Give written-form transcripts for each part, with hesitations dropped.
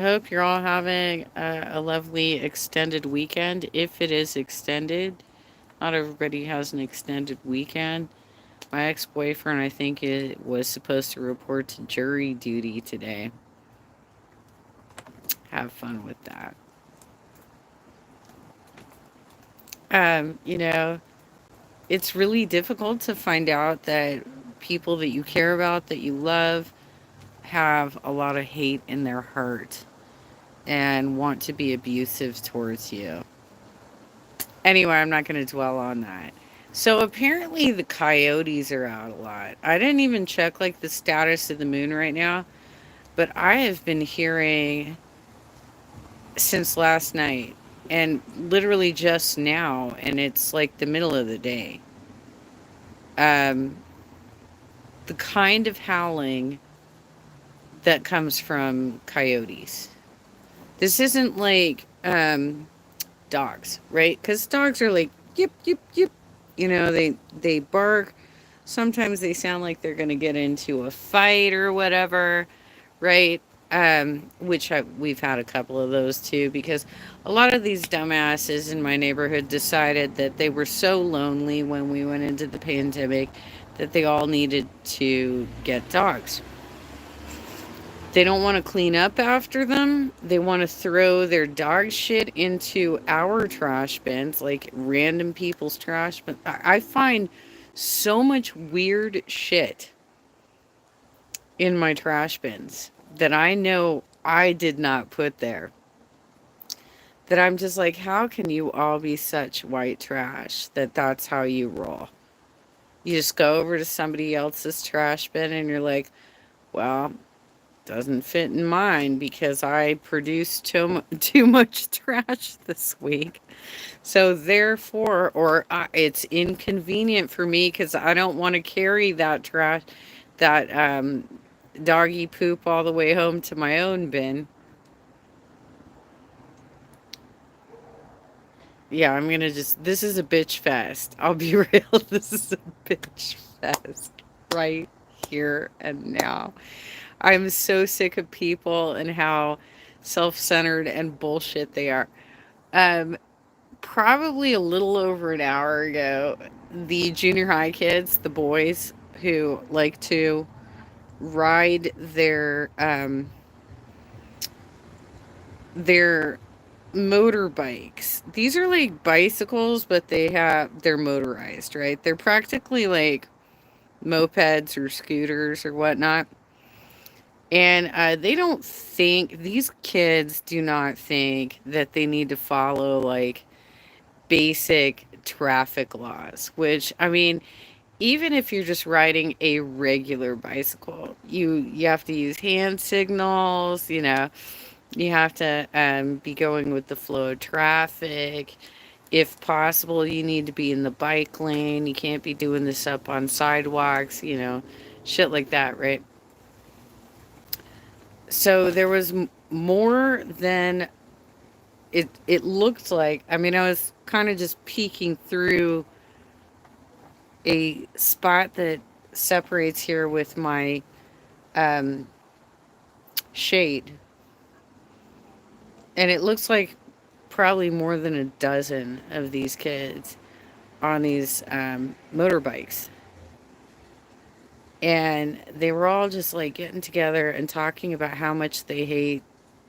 hope you're all having a lovely extended weekend. If it is extended, not everybody has an extended weekend. My ex boyfriend, I think, it was supposed to report to jury duty today. Have fun with that. You know, it's really difficult to find out that people that you care about, that you love, have a lot of hate in their heart and want to be abusive towards you. Anyway, I'm not going to dwell on that. So apparently the coyotes are out a lot. I didn't even check like the status of the moon right now, but I have been hearing since last night and literally just now, and it's like the middle of the day. Um, the kind of howling that comes from coyotes. This isn't like dogs, right? Because dogs are like yip yip yip. They bark. Sometimes they sound like they're going to get into a fight or whatever, right? We've had a couple of those too, because a lot of these dumbasses in my neighborhood decided that they were so lonely when we went into the pandemic that they all needed to get dogs. They don't want to clean up after them. They want to throw their dog shit into our trash bins, like random people's trash. But I find so much weird shit in my trash bins that I know I did not put there. That I'm just like, how can you all be such white trash that that's how you roll? You just go over to somebody else's trash bin and you're like, well, doesn't fit in mine because I produced too much trash this week. So therefore, it's inconvenient for me because I don't want to carry that trash, that doggy poop all the way home to my own bin. Yeah, I'm gonna just. This is a bitch fest. I'll be real. This is a bitch fest right here and now. I'm so sick of people and how self-centered and bullshit they are. Um, Probably a little over an hour ago, the junior high kids, the boys who like to ride their motorbikes. These are like bicycles, but they're motorized, right? They're practically like mopeds or scooters or whatnot. And they don't think, these kids do not think that they need to follow like basic traffic laws, which, I mean, even if you're just riding a regular bicycle, you have to use hand signals, you have to be going with the flow of traffic. If possible, you need to be in the bike lane. You can't be doing this up on sidewalks, shit like that, right? So there was more than it looked like. I mean, I was kind of just peeking through a spot that separates here with my um, shade, and it looks like probably more than a dozen of these kids on these motorbikes, and they were all just like getting together and talking about how much they hate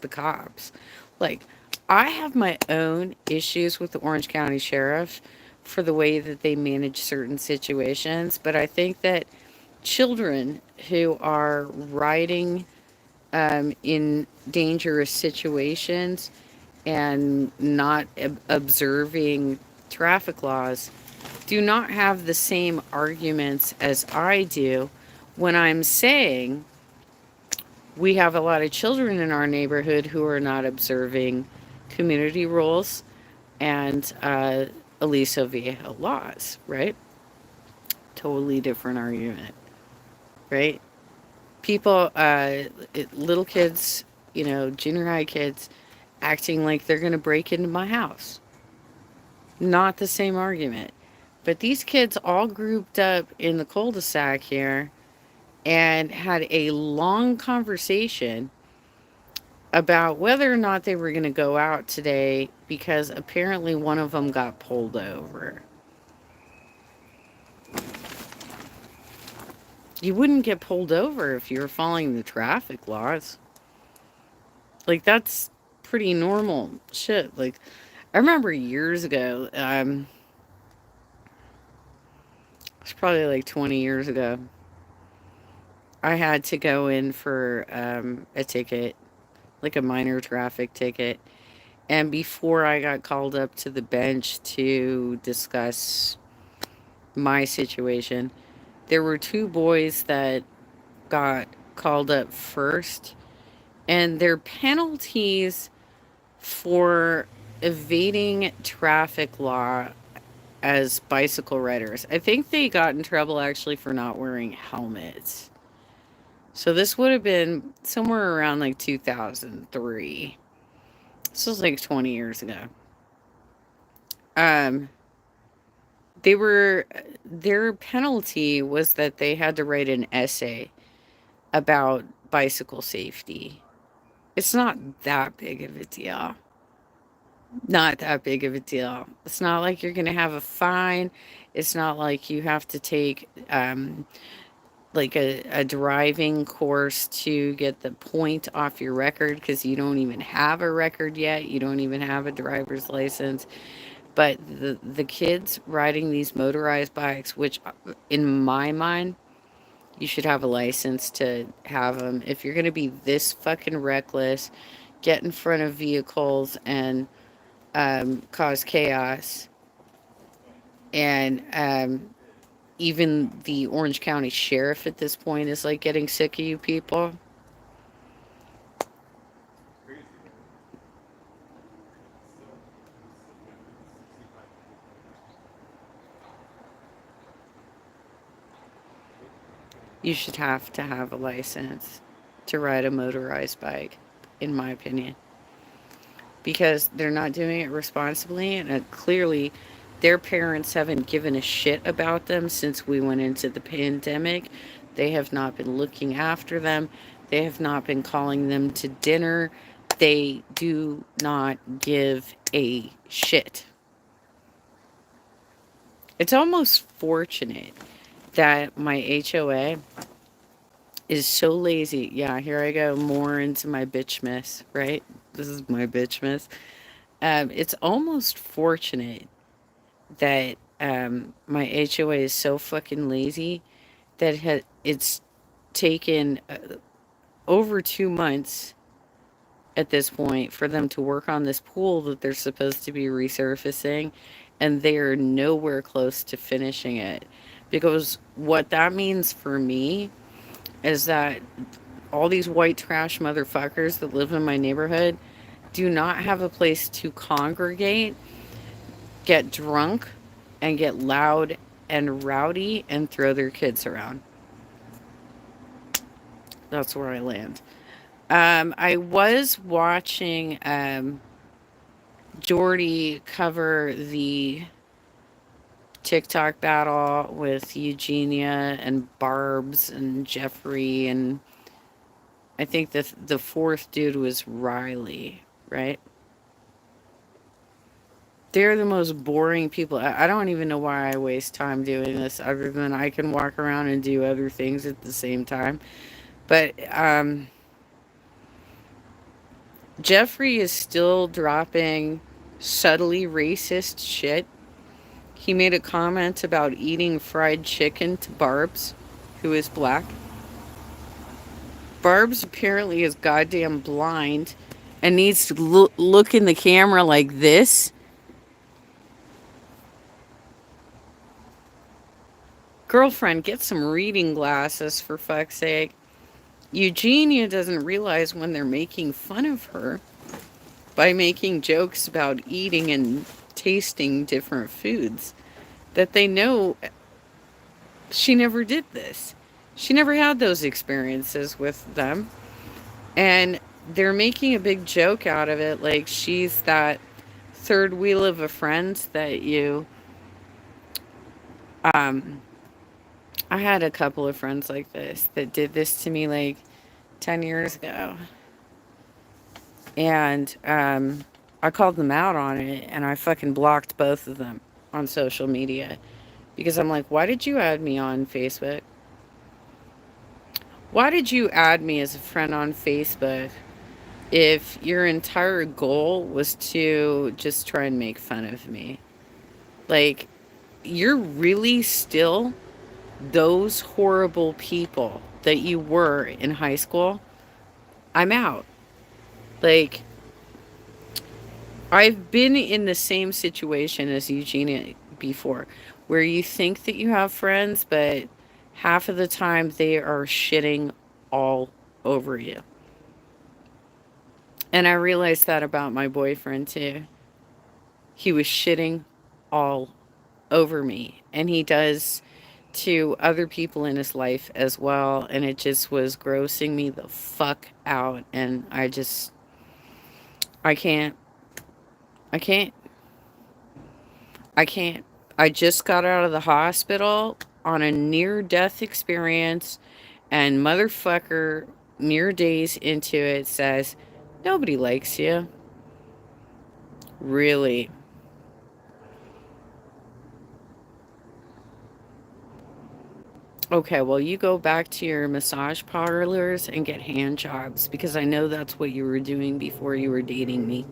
the cops. Like, I have my own issues with the Orange County Sheriff for the way that they manage certain situations, but I think that children who are riding in dangerous situations and not observing traffic laws do not have the same arguments as I do when I'm saying we have a lot of children in our neighborhood who are not observing community rules and Aliso Viejo laws, right? Totally different argument, right? People, little kids, junior high kids, acting like they're going to break into my house. Not the same argument. But these kids all grouped up in the cul de sac here and had a long conversation about whether or not they were going to go out today because apparently one of them got pulled over. You wouldn't get pulled over if you were following the traffic laws. Like, that's pretty normal shit. Like, I remember years ago, it's probably like 20 years ago, I had to go in for a ticket, like a minor traffic ticket. And before I got called up to the bench to discuss my situation, there were two boys that got called up first, and their penalties for evading traffic law as bicycle riders. I think they got in trouble actually for not wearing helmets. So this would have been somewhere around like 2003. This was like 20 years ago. Um, they were their penalty was that they had to write an essay about bicycle safety. It's not that big of a deal. Not that big of a deal. It's not like you're going to have a fine. It's not like you have to take like a driving course to get the point off your record because you don't even have a record yet. You don't even have a driver's license. But the kids riding these motorized bikes, which in my mind, you should have a license to have them. If you're going to be this fucking reckless, get in front of vehicles and cause chaos, and even the Orange County Sheriff at this point is like getting sick of you people. You should have to have a license to ride a motorized bike, in my opinion, because they're not doing it responsibly, and clearly their parents haven't given a shit about them since we went into the pandemic. They have not been looking after them. They have not been calling them to dinner. They do not give a shit. It's almost fortunate that my HOA is so lazy. Yeah, here I go more into my bitch miss, right? This is my bitch miss. It's almost fortunate that my HOA is so fucking lazy that it's taken over 2 months at this point for them to work on this pool that they're supposed to be resurfacing, and they're nowhere close to finishing it. Because what that means for me is that all these white trash motherfuckers that live in my neighborhood do not have a place to congregate, get drunk, and get loud and rowdy and throw their kids around. That's where I land. I was watching Jordy cover the TikTok battle with Eugenia and Barb's and Jeffrey, and I think the fourth dude was Riley, right? They're the most boring people. I don't even know why I waste time doing this other than I can walk around and do other things at the same time. But Jeffrey is still dropping subtly racist shit. He made a comment about eating fried chicken to Barb's, who is black. Barb's apparently is goddamn blind and needs to look in the camera like this. Girlfriend, get some reading glasses for fuck's sake. Eugenia doesn't realize when they're making fun of her by making jokes about eating and tasting different foods that they know she never did this. She never had those experiences with them. And they're making a big joke out of it, like she's that third wheel of a friend that you um I had a couple of friends like this that did this to me like 10 years ago. And I called them out on it, and I fucking blocked both of them on social media because I'm like, why did you add me on Facebook? Why did you add me as a friend on Facebook if your entire goal was to just try and make fun of me? Like, you're really still those horrible people that you were in high school. I'm out. Like, I've been in the same situation as Eugenia before, where you think that you have friends, but half of the time they are shitting all over you. And I realized that about my boyfriend too. He was shitting all over me, and he does to other people in his life as well. And it just was grossing me the fuck out. And I can't, I can't. I can't. I just got out of the hospital on a near death experience, and motherfucker, mere days into it, says, nobody likes you. Really? Okay, well, you go back to your massage parlors and get hand jobs because I know that's what you were doing before you were dating me.